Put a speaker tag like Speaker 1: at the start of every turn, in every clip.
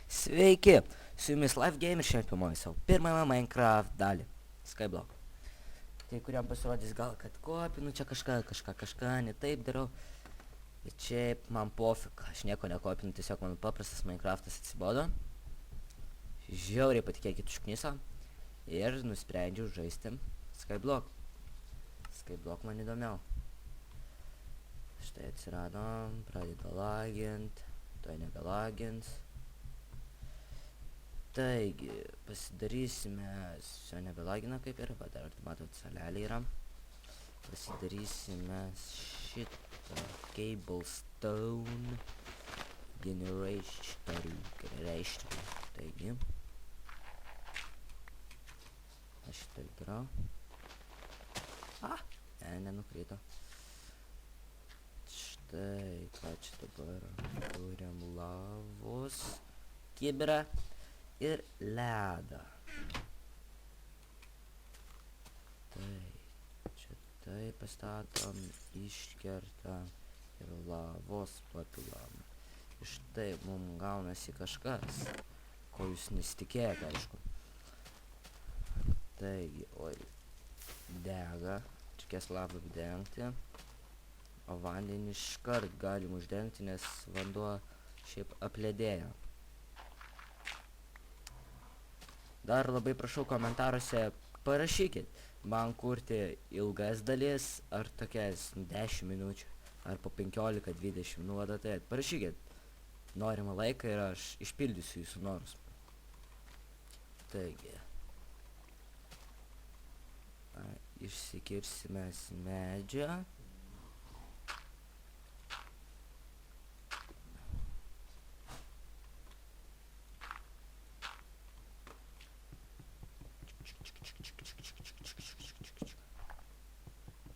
Speaker 1: Sveiki, su jumis Live Game ir šiandien filmuoju savo pirmąją Minecraft dalį Skyblock. Tai kuriam pasirodys gal, kad kopinu čia kažką ne taip darau. Bet šiaip man pofik, aš nieko nekopinu, tiesiog man paprastas Minecraftas atsibodo. Žiauriai patikėkit užkniso. Ir nusprendžiau žaisti Skyblock. Skyblock man įdomiau. Štai atsirado, pradeda lagint, to nebelagins. Taigi, pasidarysime, čia nebelagina kaip ir, bet dar matot, salelė yra. Pasidarysime šitą cobblestone generator. Taigi, aš šitą darau. Nenukrito. Štai, ką čia dabar turim lavos kibirą ir ledą. Tai, čia tai pastatom, iškerta ir lavos papilam. Iš tai mums gaunasi kažkas, ko jūs nesitikėjot, aišku. Taigi, dega, reikės lavą apdengti, o vandenį iškart galim uždengti, nes vanduo šiaip apledėjo. Dar labai prašau komentaruose parašykit man kurti ilgas dalis, ar tokias 10 minučių, ar po 15-20 minučių, tai parašykit norimą laiką ir aš išpildysiu jūsų norus. Taigi, išsikirsime medžią.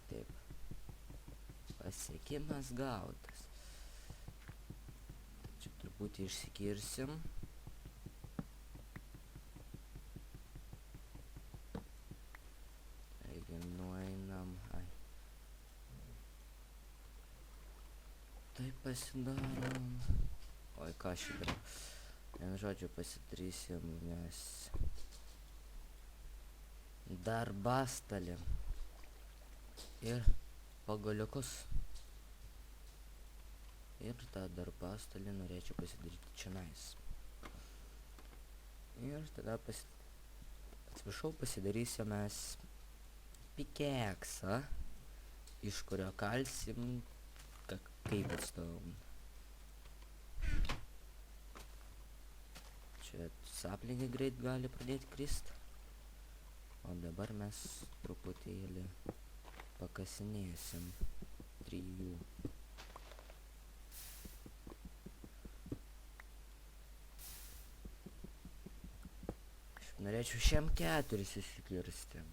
Speaker 1: Taip, pasiekimas gautas. Čia truputį išsikirsim. Taip pasidarom. Oi, ką šį darau. Vienu žodžiu pasidarysim mes darbastalį ir pagaliukus. Ir tą darbastalį norėčiau pasidaryti čionais. Ir tada pasidarysim mes pikeksą, iš kurio kalsim cobblestone. Čia saplingai greit gali pradėti krist. O dabar mes truputėlį pakasinėsim 3. Aš norėčiau šiam 4 įsikirsti.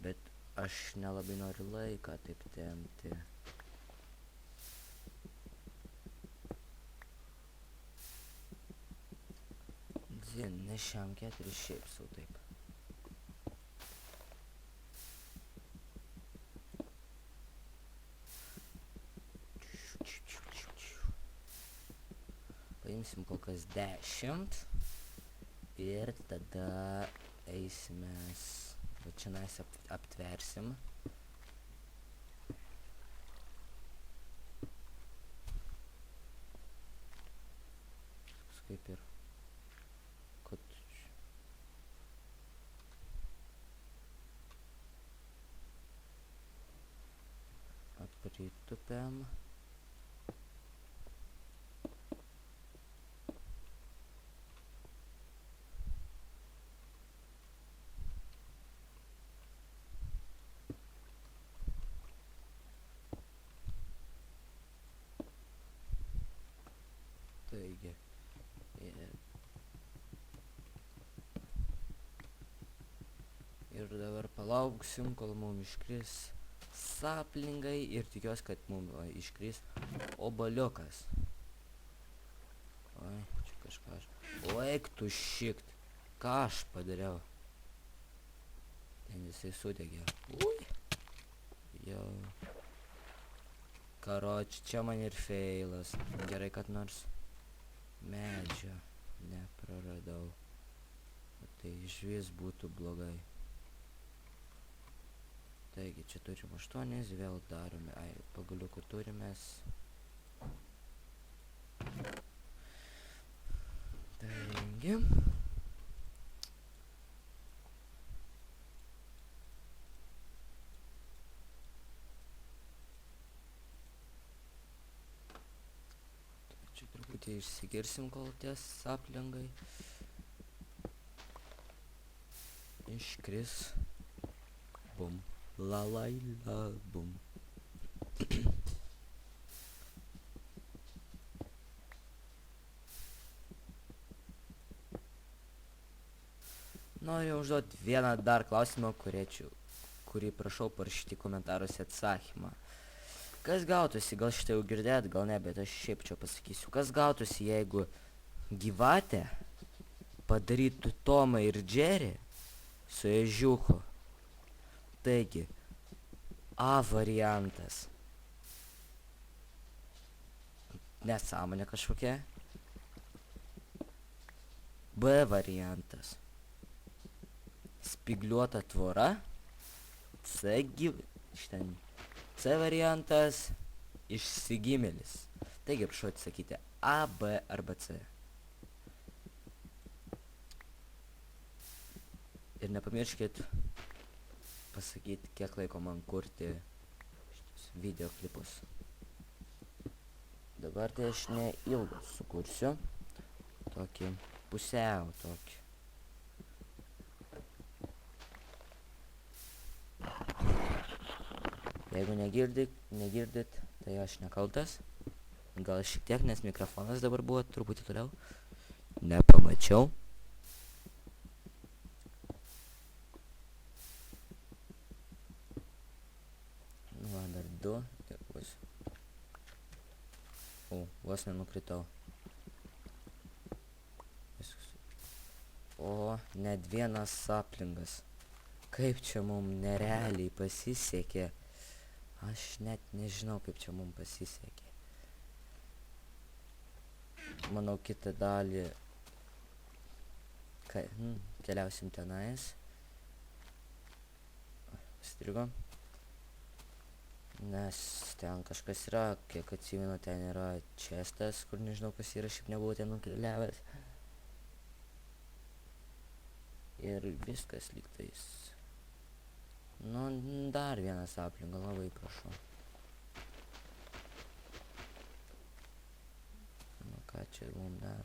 Speaker 1: Bet aš nelabai noriu laiką taip tempti. Ne šiam 4 šiaip sau taip. Paimsim kol kas 10 ir tada eisime, va čia mes aptversim. Kaip ir pritupėm. Taigi, ir dabar palauksim, kol mums iškris saplingai ir tikiuosi, kad mums iškris obaliukas. Oi, čia kažką aš... Oi, tu šikt. Ką aš padariau? Ten jisai sudegė. Ui. Jau. Karoči, čia man ir feilas. Gerai, kad nors medžio nepraradau. O tai išvis būtų blogai. Taigi, čia turim 8, vėl darome, pagaliukų turimės. Taigi. Čia truputį išsigirsim, kol ties aplingai iškris. Bum. La la la bum. Noriu užduoti vieną dar klausimą, kurį prašau parašyti komentaruose atsakymą. Kas gautųsi, gal šitą jau girdėt, gal ne, bet aš šiaip čia pasakysiu. Kas gautųsi, jeigu gyvatė padarytų Tomą ir Džerį su ežiuku? Taigi, A variantas. Nesąmonė kažkokia. B variantas. Spygliuota tvora. C variantas. Išsigimėlis. Taigi, prašau atsakyti A, B arba C. Ir nepamirškit pasakyti, kiek laiko man kurti šitus video klipus. Dabar tai aš neilgą sukursiu. Tokį pusiau tokį. Jeigu negirdit, tai aš nekaltas. Gal šiek tiek, nes mikrofonas dabar buvo truputį toliau. Nepamačiau. Va, dar 2. Vos nenukritau. O, net vienas saplingas. Kaip čia mums nerealiai pasisekė. Aš net nežinau, kaip čia mums pasisekė. Manau, kitą dalį keliausim tenais. Strigo. Nes ten kažkas yra, kiek atsimenu, ten yra čestas, kur nežinau, kas yra, šiaip nebuvau ten nukeliavęs. Ir viskas lygtais. Nu, dar vienas aplinka, labai prašau. Nu, ką čia mums dar?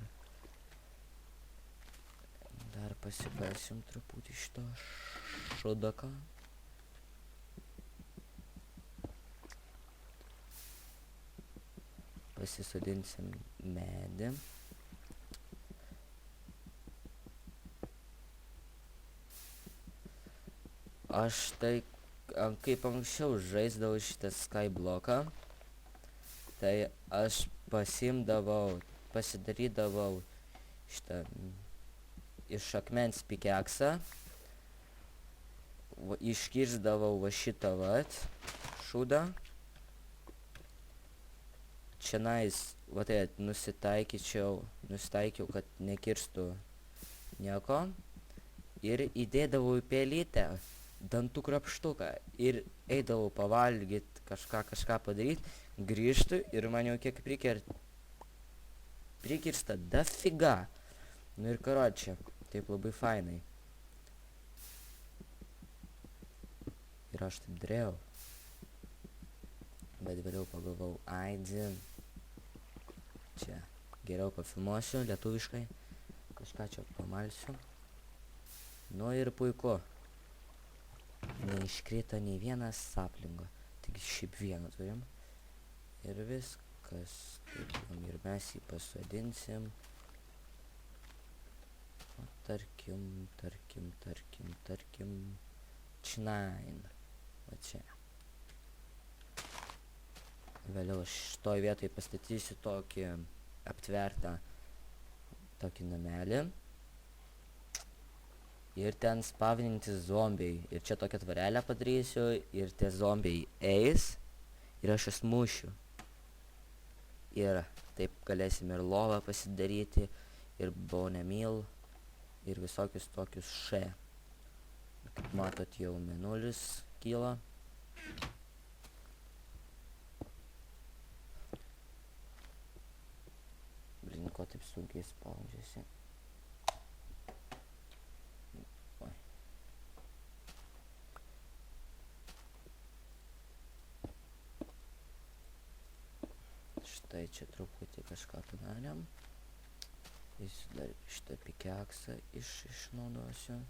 Speaker 1: Dar pasikasim truputį šito šodaką. Pasisodinsim medį. Aš tai, kaip anksčiau žaisdavau šitą skybloką, tai aš pasidarydavau šitą iš akmens pikeksą, iškirsdavau va šitą vat šūdą. Čianais, va tai nusitaikiau, kad nekirstų nieko. Ir įdėdavau į pelytę dantų krapštuką. Ir eidavau pavalgyti, kažką padaryti. Grįžtu ir man jau kiek prikirsta dafiga. Nu ir karočią, taip labai fainai. Ir aš taip dariau. Bet vėliau pagalvau, dzin. Čia geriau pafilmuosiu lietuviškai. Kažką čia pamalsiu. Nu ir puiku. Neiškrito nei vienas saplingo. Taigi šiaip vieną turim. Ir viskas. Ir mes jį pasodinsim. O tarkim. Čnain. Va čia. Vėliau aš šitoj vietoj pastatysiu tokį aptvertą tokį namelį. Ir ten spavnintis zombiai. Ir čia tokią tvarelę padarysiu. Ir tie zombiai eis. Ir aš jas mušiu. Ir taip galėsim ir lovą pasidaryti, ir bone meal, ir visokius tokius Kaip matot, jau mėnulis kyla. Blin, ko taip sunkiai spaudžiasi. Štai čia truputį kažką padarėm. Jis dar šitą pikeksą išnaudosiu.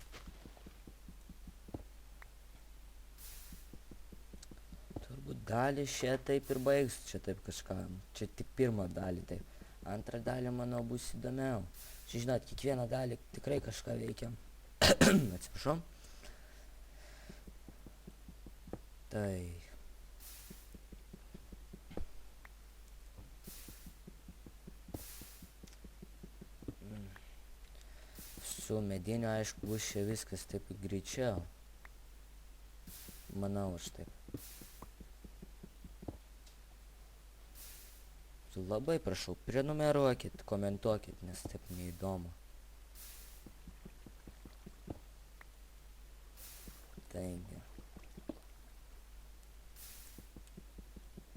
Speaker 1: Turbūt dalį šią taip ir baigs, čia taip kažką. Čia tik pirmą dalį taip. Antrą dalį, manau, bus įdomiau. Čia, žinot, kiekvieną dalį tikrai kažką veikiam. Atsiprašau. Tai. Su mediniu, aišku, bus čia viskas taip greičiau. Manau, aš taip. Labai prašau, prenumeruokit, komentuokit, nes taip neįdomu. Taigi.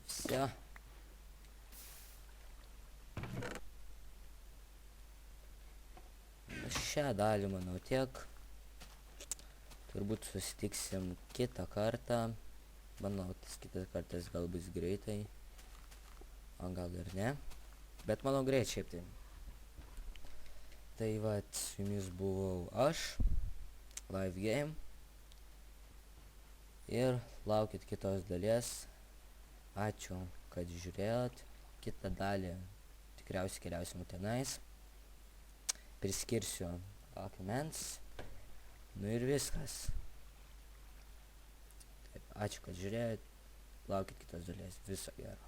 Speaker 1: Все. Šią dalį, manau, tiek. Turbūt susitiksim kitą kartą. Manau, tas kitas kartas gal bus greitai. O gal ir ne. Bet manau greit šiaip tai. Tai vat, su jumis buvau aš, Live Game. Ir laukit kitos dalies. Ačiū, kad žiūrėjot. Kitą dalį tikriausiai keliausim tenais. Priskirsiu akmens. Nu ir viskas. Taip, ačiū, kad žiūrėjot. Laukit kitos dalies. Viso gero.